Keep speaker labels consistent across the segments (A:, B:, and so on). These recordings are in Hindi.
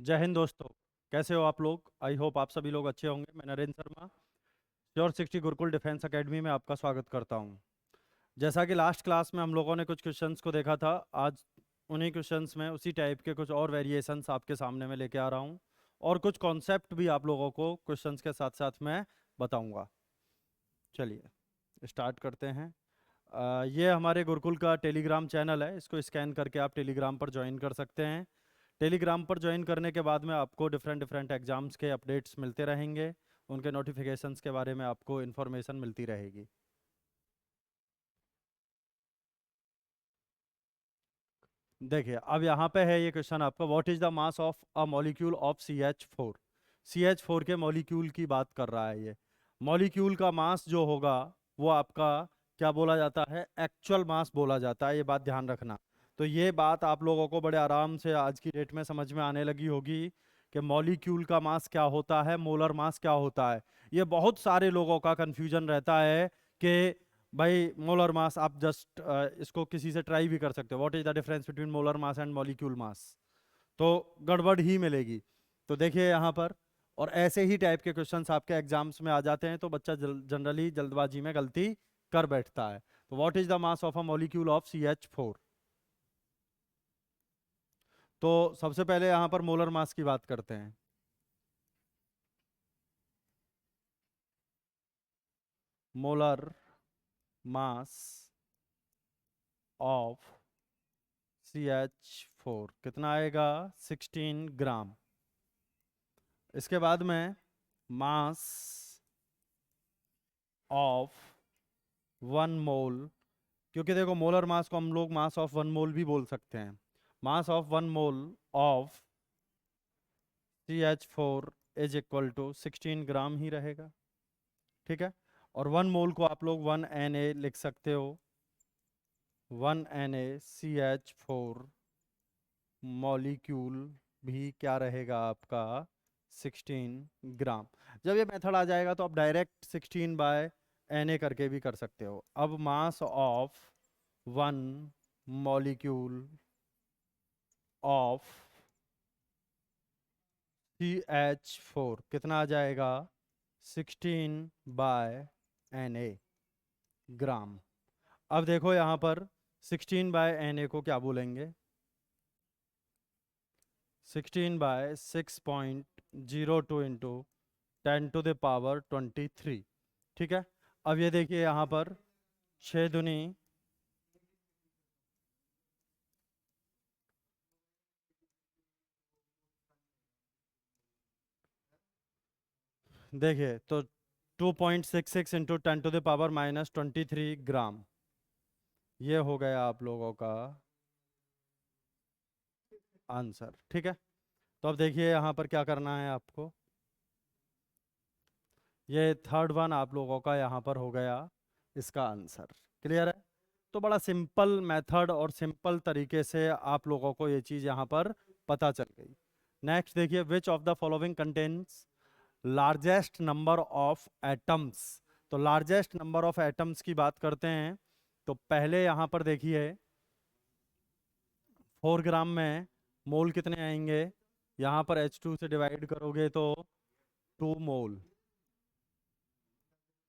A: जय हिंद दोस्तों। कैसे हो आप लोग? आई होप आप सभी लोग अच्छे होंगे। मैं Narendra Sharma sure 60 Gurukul defence academy में आपका स्वागत करता हूं। जैसा कि लास्ट क्लास में हम लोगों ने कुछ क्वेश्चंस को देखा था, आज उन्हीं क्वेश्चंस में उसी टाइप के कुछ और वेरिएशंस आपके सामने में लेके आ रहा हूं और कुछ कॉन्सेप्ट भी आप लोगों को क्वेश्चंस के साथ साथ मैं बताऊंगा। चलिए स्टार्ट करते हैं। ये हमारे गुरुकुल का टेलीग्राम चैनल है, इसको स्कैन करके आप टेलीग्राम पर ज्वाइन कर सकते हैं। टेलीग्राम पर ज्वाइन करने के बाद में आपको डिफरेंट डिफरेंट एग्जाम्स के अपडेट्स मिलते रहेंगे, उनके नोटिफिकेशंस के बारे में आपको इन्फॉर्मेशन मिलती रहेगी। देखिए अब यहाँ पे है ये क्वेश्चन आपका, what is the mass of a molecule of CH4। CH4 के मॉलिक्यूल की बात कर रहा है ये। मॉलिक्यूल का मास जो होगा वो आपका क्या बोला जाता है? एक्चुअल मास बोला जाता है, ये बात ध्यान रखना। तो ये बात आप लोगों को बड़े आराम से आज की डेट में समझ में आने लगी होगी कि मॉलिक्यूल का मास क्या होता है, मोलर मास क्या होता है। ये बहुत सारे लोगों का कंफ्यूजन रहता है कि भाई मोलर मास, आप जस्ट इसको किसी से ट्राई भी कर सकते हो, what is the difference between molar mass and molecule mass, तो गड़बड़ ही मिलेगी। तो देखिए यहाँ पर, और ऐसे ही टाइप के क्वेश्चंस आपके एग्जाम्स में आ जाते हैं, तो बच्चा जनरली जल्दबाजी में गलती कर बैठता है। तो what is the mass of a molecule of CH4। तो सबसे पहले यहाँ पर मोलर मास की बात करते हैं। मोलर मास ऑफ CH4 कितना आएगा? 16 ग्राम। इसके बाद में मास ऑफ 1 मोल, क्योंकि देखो मोलर मास को हम लोग मास ऑफ 1 मोल भी बोल सकते हैं। Mass of 1 mole of CH4 is equal to 16 gram ही रहेगा। ठीक है। और 1 मोल को आप लोग 1Na लिख सकते हो। 1NaCH4 मॉलिक्यूल भी क्या रहेगा आपका? 16 ग्राम। जब ये मेथड आ जाएगा तो आप डायरेक्ट 16/Na करके भी कर सकते हो। अब मास ऑफ 1 मॉलिक्यूल ऑफ CH4 कितना आ जाएगा? 16/Na ग्राम। अब देखो यहाँ पर 16/Na को क्या बोलेंगे? 16/6.02 इंटू 10⁻23। ठीक है। अब ये देखिए यहाँ पर 6 दूनी, देखिए तो 2.66 इंटू 10⁻⁻23 ग्राम, ये हो गया आप लोगों का आंसर। ठीक है। तो अब देखिए यहाँ पर क्या करना है आपको। ये थर्ड वन आप लोगों का यहाँ पर हो गया इसका आंसर। क्लियर है? तो बड़ा सिंपल मेथड और सिंपल तरीके से आप लोगों को ये चीज़ यहाँ पर पता चल गई। नेक्स्ट देखिए, which of the following contains largest number of atoms. तो लार्जेस्ट नंबर ऑफ एटम्स की बात करते हैं, तो पहले यहाँ पर देखिए 4 ग्राम में मोल कितने आएंगे? यहाँ पर H2 से डिवाइड करोगे तो 2 मोल,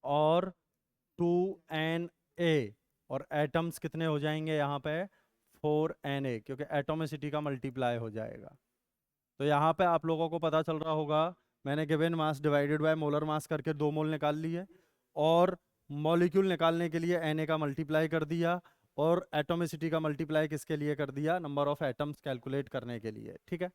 A: और 2Na, और एटम्स कितने हो जाएंगे यहाँ पे? 4Na, क्योंकि एटोमिसिटी का मल्टीप्लाई हो जाएगा। तो यहाँ पे आप लोगों को पता चल रहा होगा, मैंने given mass divided by molar mass करके 2 मोल निकाल लिए, और मॉलिक्यूल निकालने के लिए Na का मल्टीप्लाई कर दिया, और एटोमिसिटी का मल्टीप्लाई किसके लिए कर दिया? नंबर ऑफ एटम्स कैलकुलेट करने के लिए। ठीक है।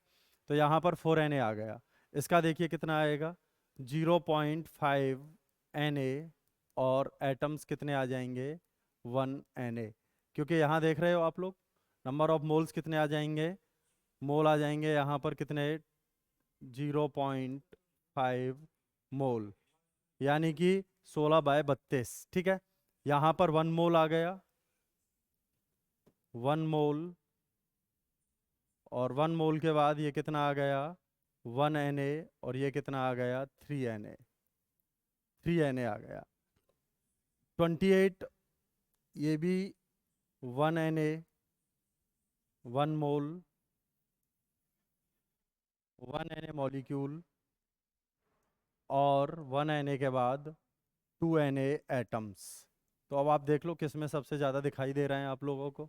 A: तो यहाँ पर 4Na आ गया। इसका देखिए कितना आएगा? 0.5Na, और एटम्स कितने आ जाएंगे? 1Na, क्योंकि यहाँ देख रहे हो आप लोग नंबर ऑफ मोल्स कितने आ जाएंगे? मोल आ जाएंगे यहाँ पर कितने? 0.5 मोल, यानी कि 16/32। ठीक है। यहाँ पर 1 मोल आ गया, 1 मोल, और 1 मोल के बाद ये कितना आ गया? 1Na, और ये कितना आ गया? 3Na। 3Na आ गया। 28, ये भी 1Na, 1 मोल, 1 Na मॉलिक्यूल और 1 Na के बाद 2 Na एटम्स। तो अब आप देख लो किस में सबसे ज़्यादा दिखाई दे रहे हैं आप लोगों को।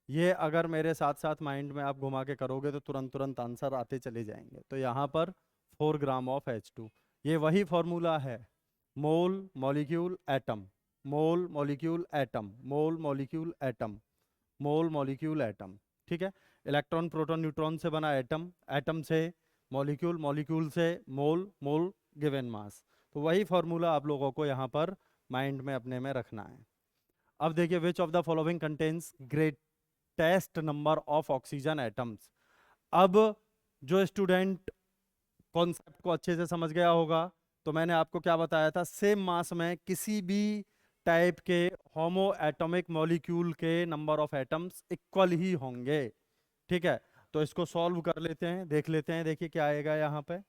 A: ये अगर मेरे साथ साथ माइंड में आप घुमा के करोगे तो तुरंत तुरंत आंसर आते चले जाएंगे। तो यहाँ पर 4 ग्राम ऑफ H2, ये वही फॉर्मूला है, मोल मॉलिक्यूल एटम, मोल मॉलिक्यूल एटम, मोल मॉलिक्यूल एटम, मोल मॉलिक्यूल एटम। ठीक है, इलेक्ट्रॉन प्रोटॉन न्यूट्रॉन से बना एटम, एटम से मॉलिक्यूल, मॉलिक्यूल से मोल, मोल गिवन मास। तो वही फॉर्मूला आप लोगों को यहाँ पर माइंड में अपने में रखना है। अब देखिए, which of the following contains greatest number of oxygen atoms. अब जो स्टूडेंट कॉन्सेप्ट को अच्छे से समझ गया होगा, तो मैंने आपको क्या बताया था, सेम मास में किसी भी टाइप के होमो एटॉमिक मॉलिक्यूल के नंबर ऑफ एटम्स इक्वल ही होंगे। ठीक है, तो इसको सॉल्व कर लेते हैं, देख लेते हैं। देखिए क्या आएगा यहाँ पे।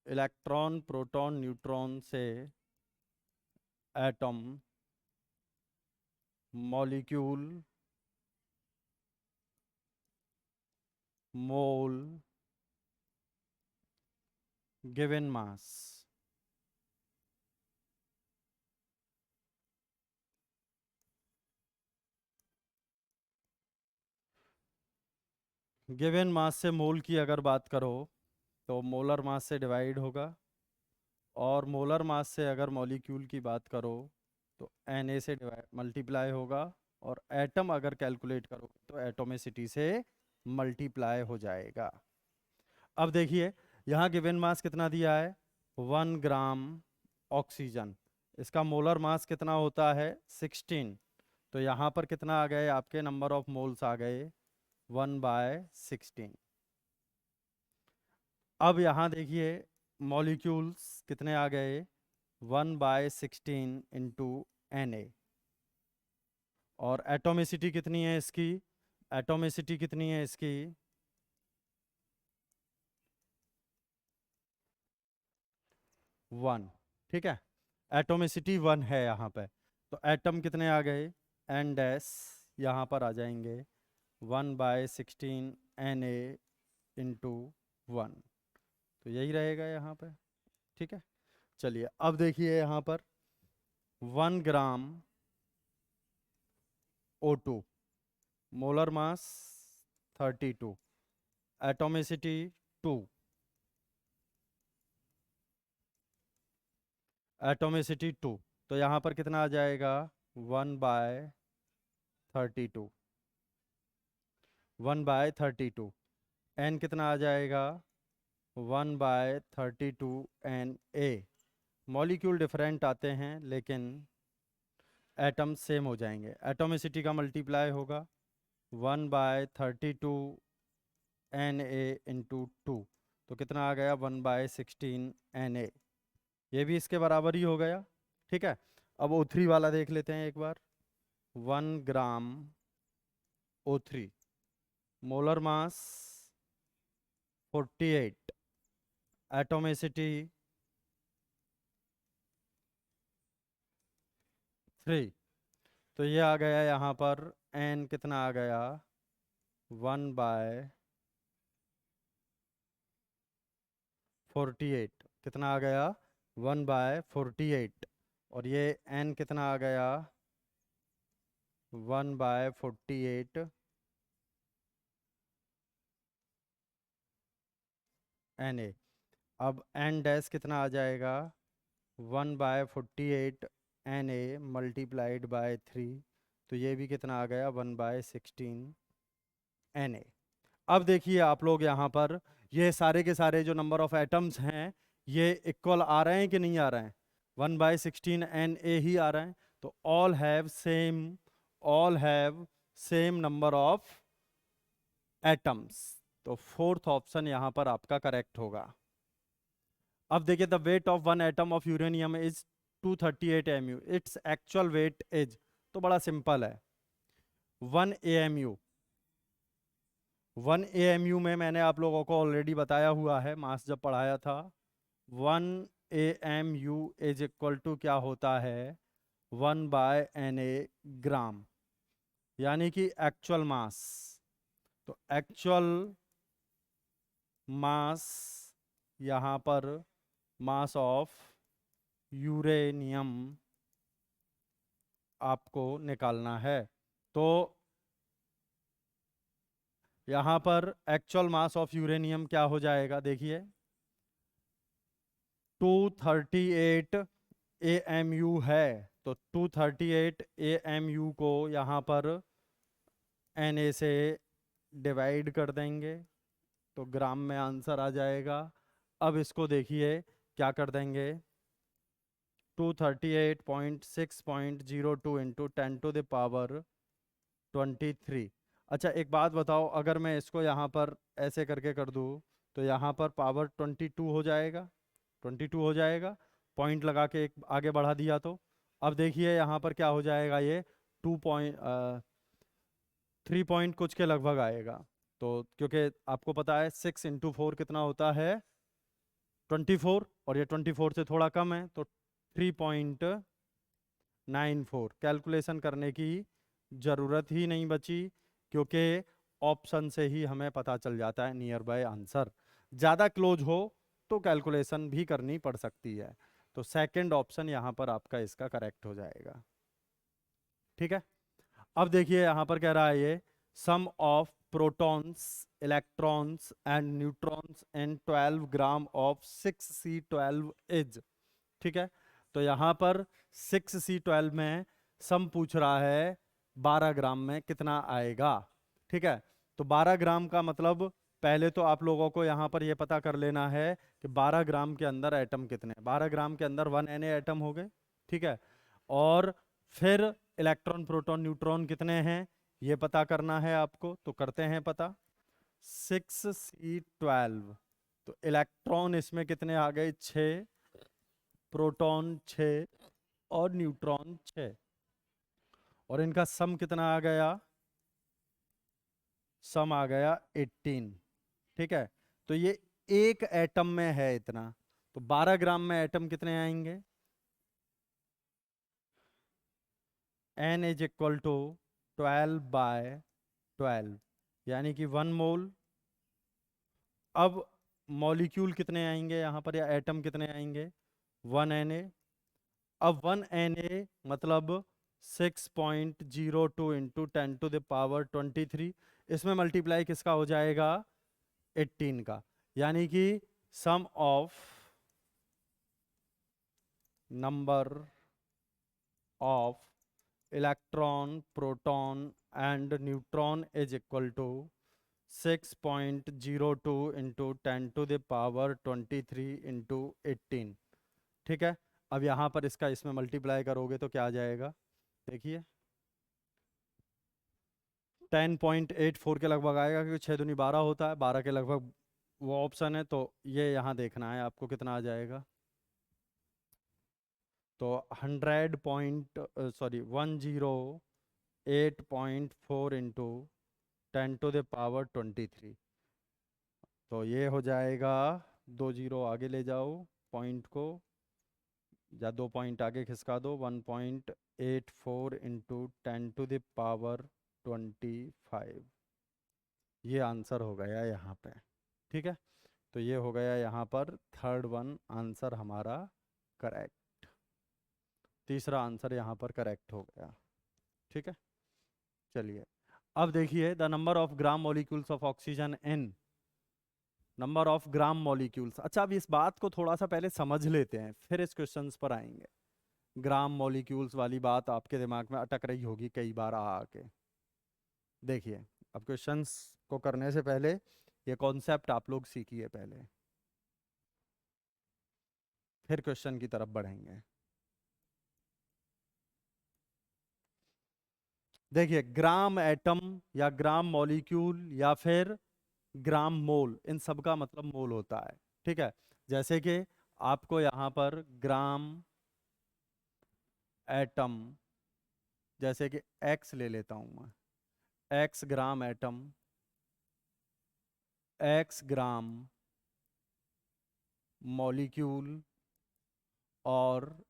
A: इलेक्ट्रॉन प्रोटॉन न्यूट्रॉन से एटम, मॉलिक्यूल, मोल, गिवन मास। गिवन मास से मोल की अगर बात करो तो मोलर मास से डिवाइड होगा, और मोलर मास से अगर मॉलिक्यूल की बात करो तो Na से डिवाइड मल्टीप्लाई होगा, और एटम अगर कैलकुलेट करोगे तो एटोमिसिटी से मल्टीप्लाई हो जाएगा। अब देखिए यहाँ गिवन मास कितना दिया है, 1 ग्राम ऑक्सीजन, इसका मोलर मास कितना होता है 16। तो यहाँ पर कितना आ गए आपके नंबर ऑफ मोल्स आ गए 1/16। अब यहाँ देखिए मॉलिक्यूल्स कितने आ गए 1/16 इंटू Na, और एटोमिसिटी कितनी है इसकी, एटोमिसिटी कितनी है इसकी 1। ठीक है, एटोमिसिटी 1 है यहाँ पे। तो एटम कितने आ गए, एन डैश यहाँ पर आ जाएंगे 1/16 Na इंटू 1। तो यही रहेगा यहाँ पे। ठीक है, चलिए अब देखिए यहाँ पर 1 ग्राम O2, molar mass 32, atomicity 2, atomicity 2। तो यहाँ पर कितना आ जाएगा 1/32, 1/32। एन कितना आ जाएगा 1/32 Na। मॉलिक्यूल डिफरेंट आते हैं लेकिन एटम सेम हो जाएंगे। एटोमिसिटी का मल्टीप्लाई होगा 1/32 Na इंटू 2। तो कितना आ गया 1/16 Na। ये भी इसके बराबर ही हो गया। ठीक है, अब O3 वाला देख लेते हैं एक बार। 1 ग्राम O3, मोलर मास 48, एटोमिसिटी 3। तो ये आ गया यहाँ पर N कितना आ गया 1/48। कितना आ गया 1/48, और ये N कितना आ गया 1/48 Na। अब N डैश कितना आ जाएगा 1/48 Na मल्टीप्लाइड बाय 3। तो ये भी कितना आ गया 1/16 Na। अब देखिए आप लोग यहाँ पर ये सारे के सारे जो नंबर ऑफ एटम्स हैं ये इक्वल आ रहे हैं कि नहीं आ रहे हैं, 1/16 Na ही आ रहे हैं। तो all have same number of atoms. तो फोर्थ ऑप्शन यहाँ पर आपका करेक्ट होगा। अब देखिए the weight of one atom of uranium is 238 mu, its actual wait is. तो बड़ा सिंपल है, 1 AMU। 1 AMU में मैंने आप लोगों को ऑलरेडी बताया हुआ है मास जब पढ़ाया था। 1 AMU इज इक्वल टू क्या होता है 1/Na ग्राम। यानी कि एक्चुअल मास। तो एक्चुअल मास, यहाँ पर मास ऑफ यूरेनियम आपको निकालना है। तो यहाँ पर एक्चुअल मास ऑफ यूरेनियम क्या हो जाएगा, देखिए 238 AMU है। तो 238 AMU को यहाँ पर Na से डिवाइड कर देंगे तो ग्राम में आंसर आ जाएगा। अब इसको देखिए क्या कर देंगे, 238.6.02 इंटू 10⁻23। अच्छा एक बात बताओ, अगर मैं इसको यहाँ पर ऐसे करके कर दूँ तो यहाँ पर पावर 22 हो जाएगा, 22 हो जाएगा। पॉइंट लगा के एक आगे बढ़ा दिया तो अब देखिए यहाँ पर क्या हो जाएगा, ये 3 पॉइंट कुछ के लगभग आएगा। तो क्योंकि आपको पता है 6 × 4 कितना होता है 24, और ये 24 से थोड़ा कम है तो 3.94। कैलकुलेशन करने की ज़रूरत ही नहीं बची, क्योंकि ऑप्शन से ही हमें पता चल जाता है नियर बाय आंसर। ज़्यादा क्लोज हो तो कैलकुलेशन भी करनी पड़ सकती है। तो सेकंड ऑप्शन यहाँ पर आपका इसका करेक्ट हो जाएगा। ठीक है, अब देखिए यहाँ पर कह रहा है ये sum of protons, electrons and neutrons in 12 gram of 6C12 is. ठीक है, तो यहाँ पर 6C12 में सम पूछ रहा है 12 ग्राम में कितना आएगा। ठीक है, तो 12 ग्राम का मतलब पहले तो आप लोगों को यहाँ पर ये पता कर लेना है कि 12 ग्राम के अंदर एटम कितने, 12 ग्राम के अंदर 1 Na एटम हो गए। ठीक है, और फिर इलेक्ट्रॉन प्रोटॉन न्यूट्रॉन कितने हैं ये पता करना है आपको, तो करते हैं पता। 6C12, तो इलेक्ट्रॉन इसमें कितने आ गए 6, प्रोटॉन 6 और न्यूट्रॉन 6, और इनका सम कितना आ गया, सम आ गया 18। ठीक है, तो ये एक एटम में है इतना, तो 12 ग्राम में एटम कितने आएंगे, N इज इक्वल टू 12/12, यानी कि 1 मोल। अब मॉलिक्यूल कितने आएंगे यहाँ पर, या एटम कितने आएंगे, 1 Na। अब 1 Na मतलब 6.02 इंटू 10⁻23, इसमें मल्टीप्लाई किसका हो जाएगा 18 का, यानी कि sum of number of electron proton and neutron is equal to 6.02 into 10⁻23 into 18। ठीक है, अब यहाँ पर इसका इसमें मल्टीप्लाई करोगे तो क्या आ जाएगा, देखिए 10.84 के लगभग आएगा, क्योंकि 6 दूनी 12 होता है, 12 के लगभग वो ऑप्शन है। तो ये यहाँ देखना है आपको कितना आ जाएगा, तो 108.4 इंटू 10⁻23, तो ये हो जाएगा, 2 जीरो आगे ले जाओ पॉइंट को, या 2 पॉइंट आगे खिसका दो, 1.84 इंटू 10⁻25, ये आंसर हो गया यहाँ पे। ठीक है, तो ये हो गया यहाँ पर थर्ड वन आंसर हमारा करेक्ट, तीसरा आंसर यहाँ पर करेक्ट हो गया। ठीक है, चलिए अब देखिए the number of gram molecules of oxygen in, number of gram molecules. अच्छा अब इस बात को थोड़ा सा पहले समझ लेते हैं, फिर इस क्वेश्चंस पर आएंगे। ग्राम मॉलिक्यूल्स वाली बात आपके दिमाग में अटक रही होगी कई बार आ आके। देखिए अब क्वेश्चंस को करने से पहले ये कॉन्सेप्ट आप लोग सीखिए पहले, फिर क्वेश्चन की तरफ बढ़ेंगे। देखिए ग्राम एटम या ग्राम मॉलिक्यूल या फिर ग्राम मोल, इन सब का मतलब मोल होता है। ठीक है, जैसे कि आपको यहाँ पर ग्राम एटम, जैसे कि एक्स ले लेता हूँ मैं, x gram atom, x gram molecule और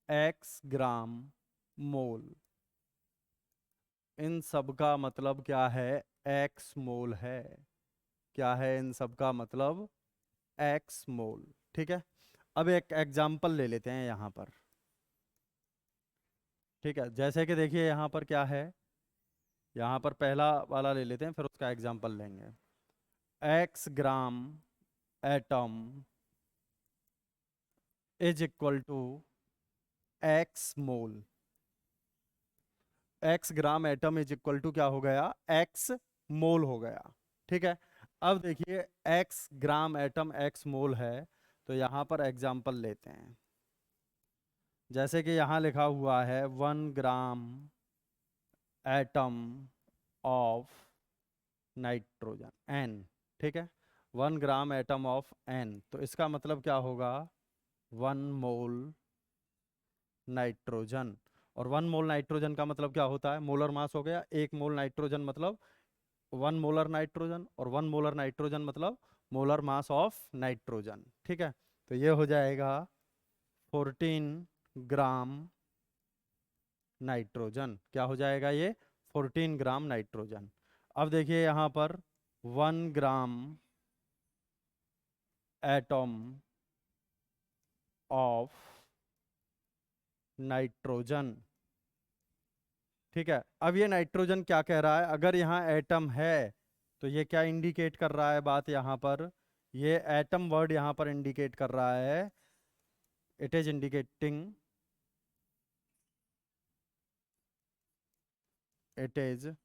A: एक्स ग्राम मोल। इन सब का मतलब क्या है? एक्स मोल है। क्या है इन सब का मतलब? एक्स मोल। ठीक है। अब एक एग्जाम्पल ले लेते हैं यहाँ पर। ठीक है, जैसे कि देखिए यहाँ पर क्या है, यहाँ पर पहला वाला ले लेते हैं, फिर उसका एग्जाम्पल लेंगे। X gram atom is equal to x mole. X gram atom is equal to क्या हो गया? एक्स मोल हो गया। ठीक है। अब देखिए एक्स ग्राम एटम एक्स मोल है, तो यहाँ पर एग्जाम्पल लेते हैं। जैसे कि यहाँ लिखा हुआ है 1 gram atom of nitrogen N. ठीक है, 1 ग्राम एटम ऑफ एन, तो इसका मतलब क्या होगा? 1 मोल नाइट्रोजन। और 1 मोल नाइट्रोजन का मतलब क्या होता है? मोलर मास हो गया। 1 मोल नाइट्रोजन मतलब 1 मोलर नाइट्रोजन, और 1 मोलर नाइट्रोजन मतलब मोलर मास ऑफ नाइट्रोजन। ठीक है, तो ये हो जाएगा 14 ग्राम नाइट्रोजन। क्या हो जाएगा ये? 14 ग्राम नाइट्रोजन। अब देखिए यहाँ पर 1 ग्राम एटम ऑफ नाइट्रोजन। ठीक है, अब ये नाइट्रोजन क्या कह रहा है? अगर यहाँ एटम है तो ये क्या इंडिकेट कर रहा है बात यहाँ पर? ये एटम वर्ड यहाँ पर इंडिकेट कर रहा है, it is indicating, it is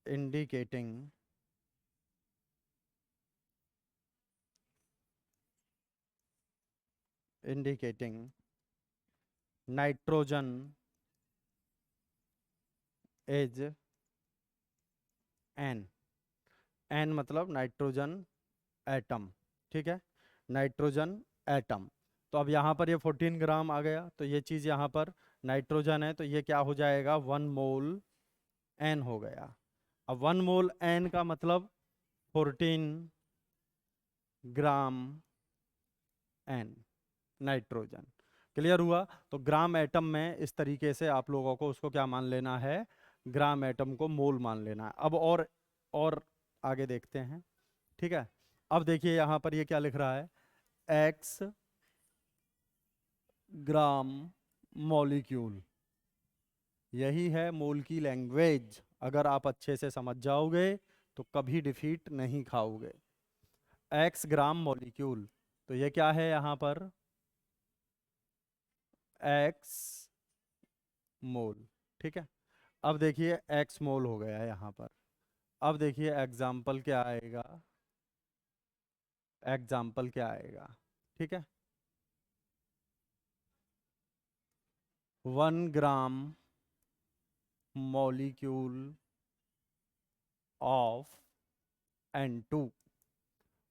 A: indicating indicating nitrogen is N. N मतलब नाइट्रोजन एटम। ठीक है, नाइट्रोजन एटम। तो अब यहाँ पर ये 14 ग्राम आ गया, तो ये चीज़ यहाँ पर नाइट्रोजन है, तो ये क्या हो जाएगा? 1 मोल एन हो गया। अब 1 मोल एन का मतलब 14 ग्राम एन नाइट्रोजन। क्लियर हुआ? तो ग्राम एटम में इस तरीके से आप लोगों को उसको क्या मान लेना है? ग्राम एटम को मोल मान लेना है। अब और आगे देखते हैं। ठीक है, अब देखिए यहाँ पर ये क्या लिख रहा है? X gram molecule. यही है मोल की लैंग्वेज। अगर आप अच्छे से समझ जाओगे तो कभी डिफीट नहीं खाओगे। एक्स ग्राम मॉलिक्यूल, तो ये क्या है यहाँ पर? एक्स मोल। ठीक है, अब देखिए एक्स मोल हो गया है यहाँ पर। अब देखिए एग्जाम्पल क्या आएगा? एग्जाम्पल क्या आएगा? ठीक है, 1 gram molecule of N2।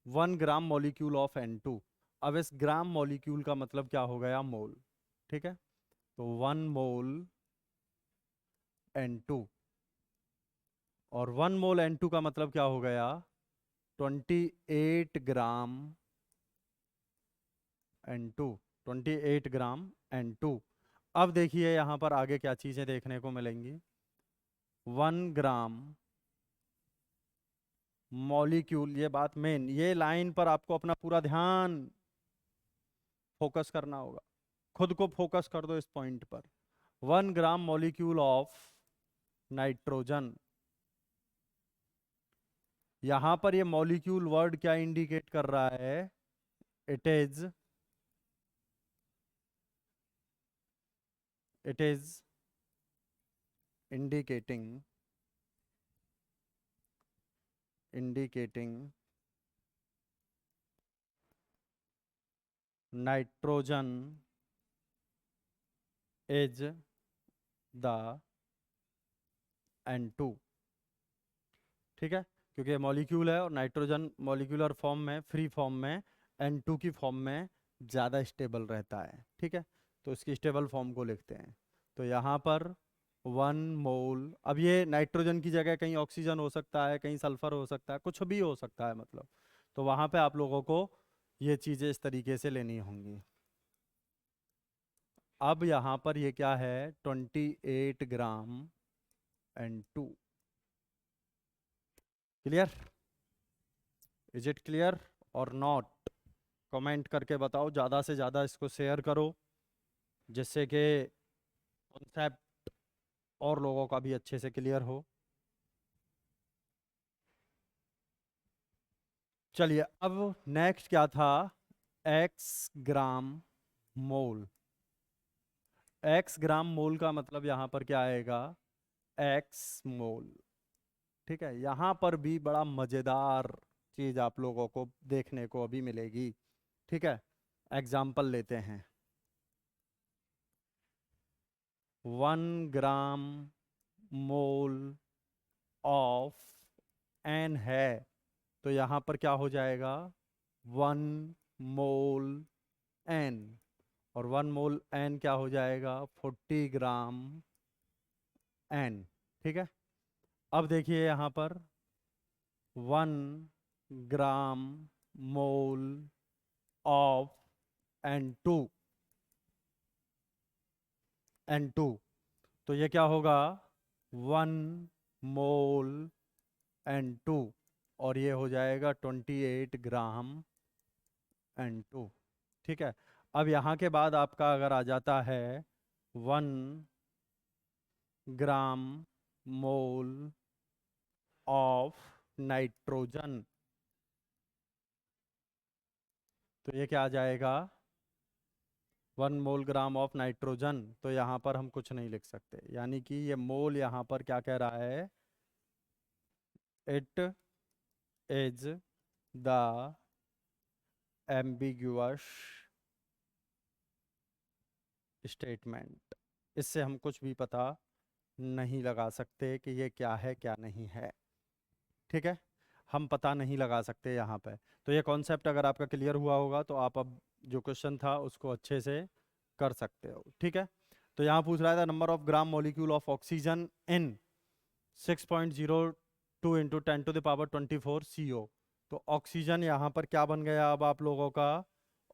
A: 1 gram molecule of N2। अब इस ग्राम मॉलिक्यूल का मतलब क्या हो गया? मोल। ठीक है, तो 1 मोल N2, और 1 मोल N2 का मतलब क्या हो गया? 28 ग्राम N2। 28 ग्राम N2। अब देखिए यहाँ पर आगे क्या चीज़ें देखने को मिलेंगी। 1 ग्राम मॉलिक्यूल, ये बात मेन, ये लाइन पर आपको अपना पूरा ध्यान फोकस करना होगा। खुद को फोकस कर दो इस पॉइंट पर। 1 ग्राम मॉलिक्यूल ऑफ नाइट्रोजन। यहां पर ये मॉलिक्यूल वर्ड क्या इंडिकेट कर रहा है? It is it is indicating indicating nitrogen is the N2। ठीक है, क्योंकि ये मॉलिक्यूल है और नाइट्रोजन मॉलिक्यूलर फॉर्म में, फ्री फॉर्म में, N2 की फॉर्म में ज़्यादा स्टेबल रहता है। ठीक है, तो इसकी स्टेबल फॉर्म को लिखते हैं। तो यहाँ पर 1 मोल, अब ये नाइट्रोजन की जगह कहीं ऑक्सीजन हो सकता है, कहीं सल्फर हो सकता है, कुछ भी हो सकता है मतलब। तो वहाँ पे आप लोगों को ये चीज़ें इस तरीके से लेनी होंगी। अब यहाँ पर ये क्या है? 28 ग्राम N2। Clear? Is it clear और नॉट? कमेंट करके बताओ, ज़्यादा से ज़्यादा इसको शेयर करो, जिससे कि कॉन्सेप्ट और लोगों का भी अच्छे से क्लियर हो। चलिए, अब नेक्स्ट क्या था? एक्स ग्राम मोल। एक्स ग्राम मोल का मतलब यहाँ पर क्या आएगा? एक्स मोल। ठीक है, यहाँ पर भी बड़ा मज़ेदार चीज़ आप लोगों को देखने को अभी मिलेगी। ठीक है, एग्जाम्पल लेते हैं। 1 ग्राम मोल ऑफ एन है, तो यहाँ पर क्या हो जाएगा? 1 मोल एन। और 1 मोल एन क्या हो जाएगा? 40 ग्राम एन। ठीक है, अब देखिए यहाँ पर 1 ग्राम मोल ऑफ N2। N2, तो ये क्या होगा? 1 मोल N2, और ये हो जाएगा 28 ग्राम N2। ठीक है, अब यहाँ के बाद आपका अगर आ जाता है 1 ग्राम मोल ऑफ नाइट्रोजन, तो ये क्या आ जाएगा? 1 मोल ऑफ नाइट्रोजन। तो यहाँ पर हम कुछ नहीं लिख सकते, यानी कि ये मोल यहाँ पर क्या कह रहा है? It is the ambiguous statement. इससे हम कुछ भी पता नहीं लगा सकते कि ये क्या है क्या नहीं है। ठीक है, हम पता नहीं लगा सकते यहाँ पे। तो ये कॉन्सेप्ट अगर आपका क्लियर हुआ होगा तो आप अब जो क्वेश्चन था उसको अच्छे से कर सकते हो। ठीक है, तो यहाँ पूछ रहा था number of gram molecule of oxygen in 6.02 into 10⁻24 CO। तो ऑक्सीजन यहाँ पर क्या बन गया अब आप लोगों का?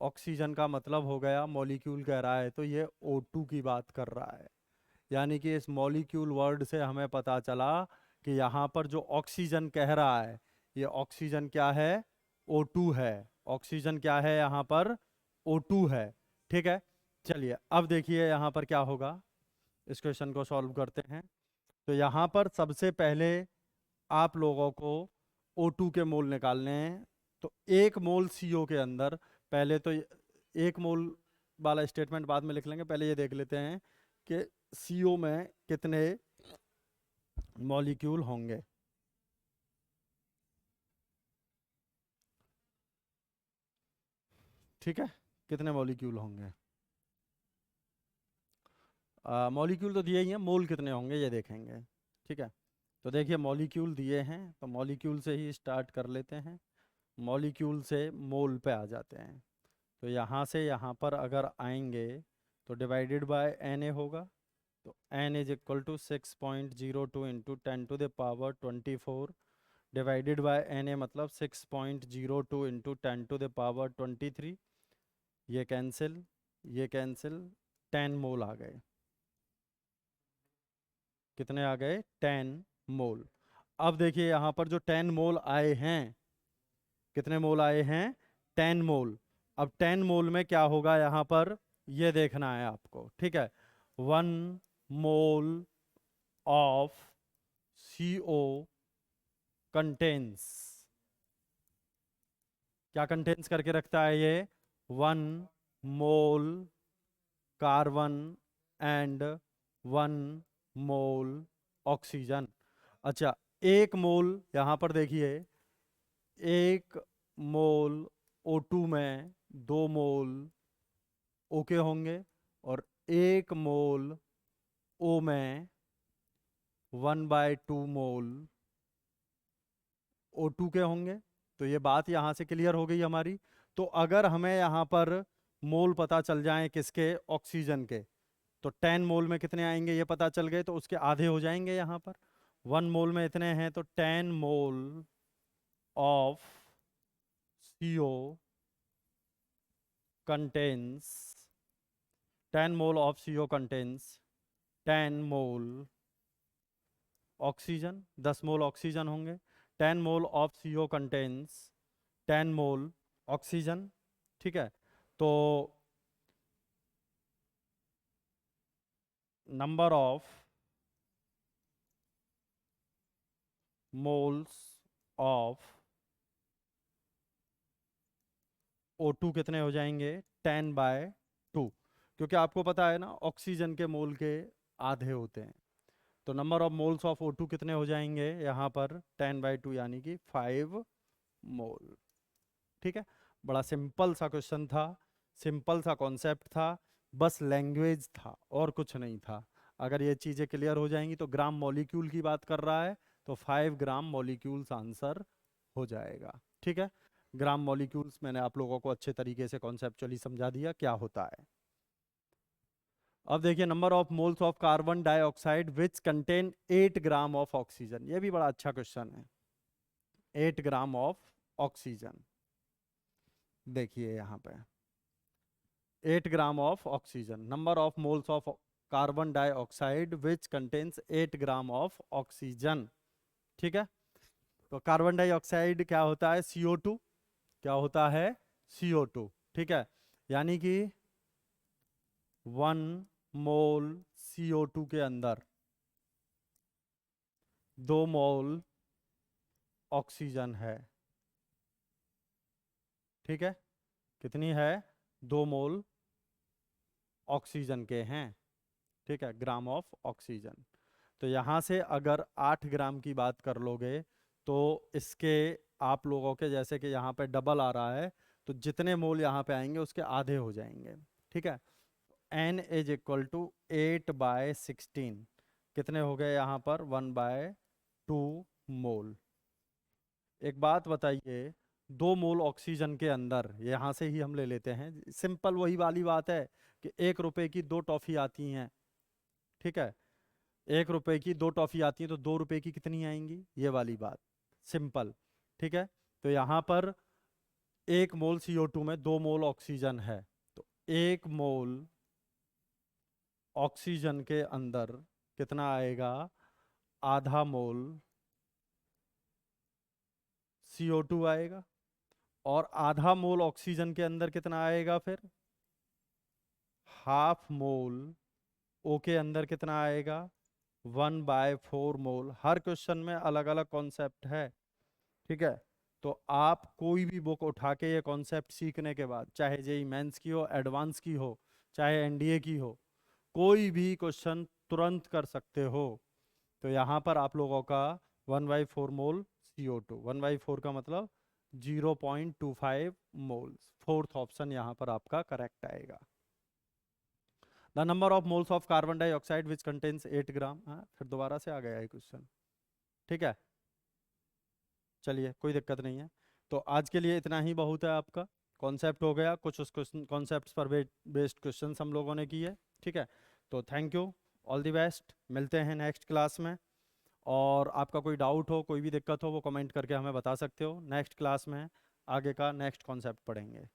A: ऑक्सीजन का मतलब हो गया मॉलिक्यूल कह रहा है, तो ये O2 की बात कर रहा है। यानी कि इस मॉलिक्यूल वर्ड से हमें पता चला कि यहाँ पर जो ऑक्सीजन कह रहा है, ये ऑक्सीजन क्या है? O2 है। ऑक्सीजन क्या है यहाँ पर? O2 है। ठीक है, चलिए अब देखिए यहाँ पर क्या होगा। इस क्वेश्चन को सॉल्व करते हैं। तो यहाँ पर सबसे पहले आप लोगों को O2 के मोल निकालने हैं। तो 1 मोल CO के अंदर, पहले तो 1 मोल वाला स्टेटमेंट बाद में लिख लेंगे, पहले ये देख लेते हैं कि CO में कितने मॉलिक्यूल होंगे। ठीक है, कितने मॉलिक्यूल होंगे? मॉलिक्यूल तो दिए ही हैं, मोल कितने होंगे ये देखेंगे। ठीक है, तो देखिए मॉलिक्यूल दिए हैं, तो मॉलिक्यूल से ही स्टार्ट कर लेते हैं। मॉलिक्यूल से मोल पे आ जाते हैं। तो यहाँ से यहाँ पर अगर आएंगे तो डिवाइडेड बाय Na होगा। तो n is equal to 6.02 into 10⁻24 divided by Na, मतलब 6.02 इंटू 10⁻23। ये कैंसिल, ये कैंसिल, 10 मोल आ गए। कितने आ गए? 10 मोल। अब देखिए यहाँ पर जो 10 मोल आए हैं, कितने मोल आए हैं? 10 मोल। अब 10 मोल में क्या होगा यहाँ पर, ये देखना है आपको। ठीक है, 1 मोल ऑफ CO कंटेन्स, क्या कंटेन्स करके रखता है ये? 1 mole carbon and 1 mole oxygen. अच्छा, 1 मोल यहाँ पर देखिए, 1 मोल O2 में 2 मोल ओके होंगे, और 1 मोल O में 1/2 मोल O2 के होंगे। तो ये बात यहाँ से क्लियर हो गई हमारी। तो अगर हमें यहाँ पर मोल पता चल जाए किसके? ऑक्सीजन के, तो 10 मोल में कितने आएंगे ये पता चल गए, तो उसके आधे हो जाएंगे यहाँ पर। 1 मोल में इतने हैं, तो 10 mole of CO contains 10 mole of CO contains 10 mole oxygen, 10 mole oxygen होंगे। 10 mole of CO contains 10 mole oxygen, ठीक है। तो number of moles of O2 कितने हो जाएंगे? 10/2, क्योंकि आपको पता है ना ऑक्सीजन के मोल के आधे होते हैं। तो number of moles of O2 कितने हो जाएंगे यहाँ पर? 10/2 यानी कि 5 मोल। ठीक है, बड़ा सिंपल सा क्वेश्चन था, सिंपल सा कॉन्सेप्ट था, बस लैंग्वेज था और कुछ नहीं था। अगर ये चीज़ें क्लियर हो जाएंगी तो ग्राम मॉलिक्यूल की बात कर रहा है तो 5 ग्राम मॉलिक्यूल्स आंसर हो जाएगा। ठीक है, ग्राम मॉलिक्यूल्स मैंने आप लोगों को अच्छे तरीके से कॉन्सेप्चुअली समझा दिया क्या होता है। अब देखिए number of moles of carbon dioxide which contain 8 gram of oxygen. ये भी बड़ा अच्छा क्वेश्चन है। 8 ग्राम ऑफ ऑक्सीजन, देखिए यहाँ पे 8 gram of oxygen, number of moles of carbon dioxide which contains 8 gram of oxygen. ठीक है, तो कार्बन डाइऑक्साइड क्या होता है? CO2। क्या होता है? CO2। ठीक है, यानी कि 1 मोल CO2 के अंदर 2 मोल ऑक्सीजन है। ठीक है, कितनी है? 2 मोल ऑक्सीजन के हैं। ठीक है, ग्राम ऑफ ऑक्सीजन। तो यहाँ से अगर 8 ग्राम की बात कर लोगे तो इसके आप लोगों के जैसे कि यहाँ पे डबल आ रहा है तो जितने मोल यहाँ पे आएंगे उसके आधे हो जाएंगे। ठीक है, N इज इक्वल टू 8/16, कितने हो गए यहाँ पर? 1/2 मोल। एक बात बताइए, 2 मोल ऑक्सीजन के अंदर, यहाँ से ही हम ले लेते हैं, सिंपल वही वाली बात है कि 1 रुपए की 2 टॉफी आती हैं। ठीक है, 1 रुपए की 2 टॉफी आती हैं तो 2 रुपए की कितनी आएंगी? ये वाली बात, सिंपल। ठीक है, तो यहाँ पर 1 मोल CO2 में 2 मोल ऑक्सीजन है, तो 1 मोल ऑक्सीजन के अंदर कितना आएगा? आधा मोल CO2 आएगा। और आधा मोल ऑक्सीजन के अंदर कितना आएगा फिर? हाफ मोल O के अंदर कितना आएगा? 1/4 मोल। हर क्वेश्चन में अलग अलग कॉन्सेप्ट है। ठीक है, तो आप कोई भी बुक उठा के ये कॉन्सेप्ट सीखने के बाद, चाहे JEE मेंस की हो, एडवांस की हो, चाहे NDA की हो, कोई भी क्वेश्चन तुरंत कर सकते हो। तो यहाँ पर आप लोगों का 1/4 मोल CO2, 1/4 का मतलब 0.25 मोल्स, फोर्थ ऑप्शन यहाँ पर आपका करेक्ट आएगा। The number of moles of carbon dioxide which contains 8 ग्राम। हाँ, फिर दोबारा से आ गया है क्वेश्चन। ठीक है, चलिए कोई दिक्कत नहीं है। तो आज के लिए इतना ही बहुत है। आपका कॉन्सेप्ट हो गया, कुछ उस क्वेश्चन कॉन्सेप्ट्स पर बेस्ड क्वेश्चन हम लोगों ने किए। ठीक है, तो thank you, all the best, मिलते हैं नेक्स्ट क्लास में। और आपका कोई डाउट हो, कोई भी दिक्कत हो, वो कमेंट करके हमें बता सकते हो। नेक्स्ट क्लास में आगे का नेक्स्ट कॉन्सेप्ट पढ़ेंगे।